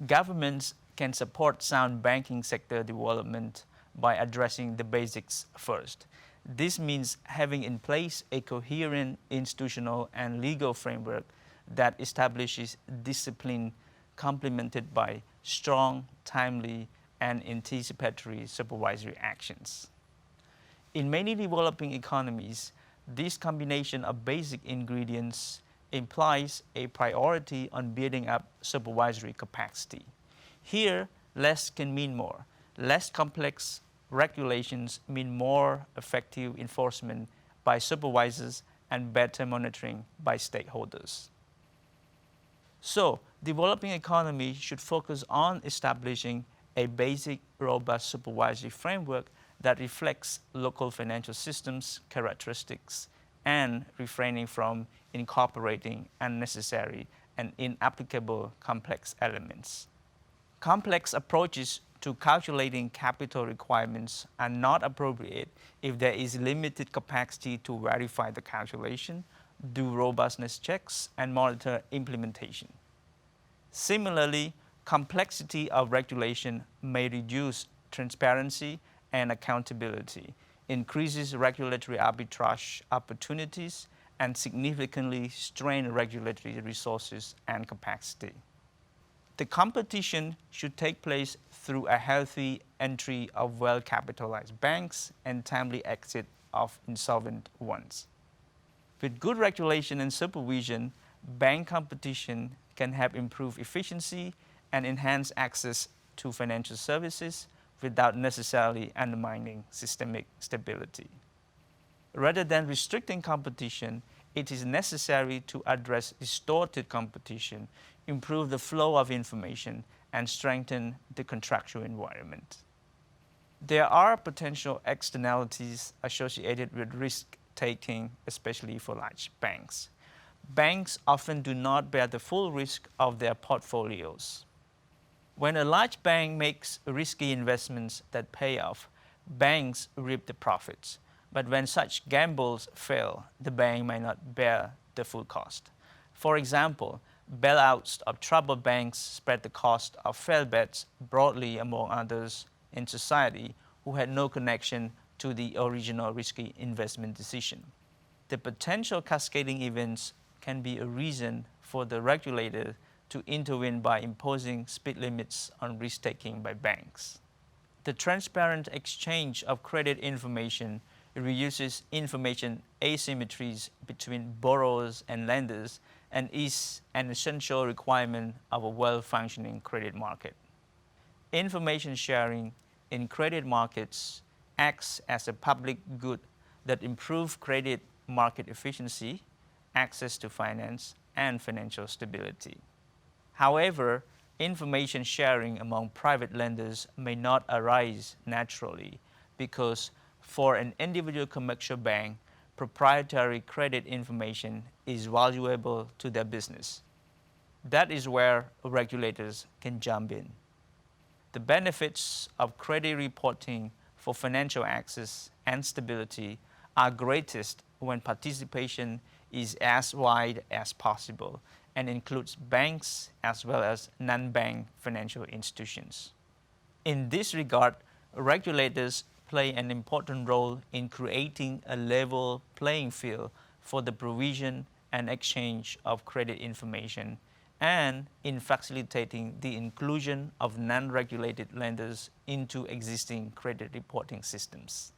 Governments can support sound banking sector development by addressing the basics first. This means having in place a coherent institutional and legal framework that establishes discipline complemented by strong, timely, and anticipatory supervisory actions. In many developing economies, this combination of basic ingredients implies a priority on building up supervisory capacity. Here, less can mean more. Less complex regulations mean more effective enforcement by supervisors and better monitoring by stakeholders. So, developing economies should focus on establishing a basic, robust supervisory framework that reflects local financial systems characteristics and refraining from incorporating unnecessary and inapplicable complex elements. Complex approaches to calculating capital requirements are not appropriate if there is limited capacity to verify the calculation, do robustness checks, and monitor implementation. Similarly, complexity of regulation may reduce transparency and accountability, increases regulatory arbitrage opportunities, and significantly strain regulatory resources and capacity. The competition should take place through a healthy entry of well-capitalized banks and timely exit of insolvent ones. With good regulation and supervision, bank competition can have improved efficiency and enhance access to financial services without necessarily undermining systemic stability. Rather than restricting competition, it is necessary to address distorted competition, improve the flow of information, and strengthen the contractual environment. There are potential externalities associated with risk-taking, especially for large banks. Banks often do not bear the full risk of their portfolios. When a large bank makes risky investments that pay off, banks reap the profits. But when such gambles fail, the bank may not bear the full cost. For example, bailouts of troubled banks spread the cost of failed bets broadly among others in society who had no connection to the original risky investment decision. The potential cascading events can be a reason for the regulator to intervene by imposing speed limits on risk-taking by banks. The transparent exchange of credit information reduces information asymmetries between borrowers and lenders and is an essential requirement of a well-functioning credit market. Information sharing in credit markets acts as a public good that improves credit market efficiency, access to finance, and financial stability. However, information sharing among private lenders may not arise naturally because for an individual commercial bank, proprietary credit information is valuable to their business. That is where regulators can jump in. The benefits of credit reporting for financial access and stability are greatest when participation is as wide as possible and includes banks as well as non-bank financial institutions. In this regard, regulators play an important role in creating a level playing field for the provision and exchange of credit information and in facilitating the inclusion of non-regulated lenders into existing credit reporting systems.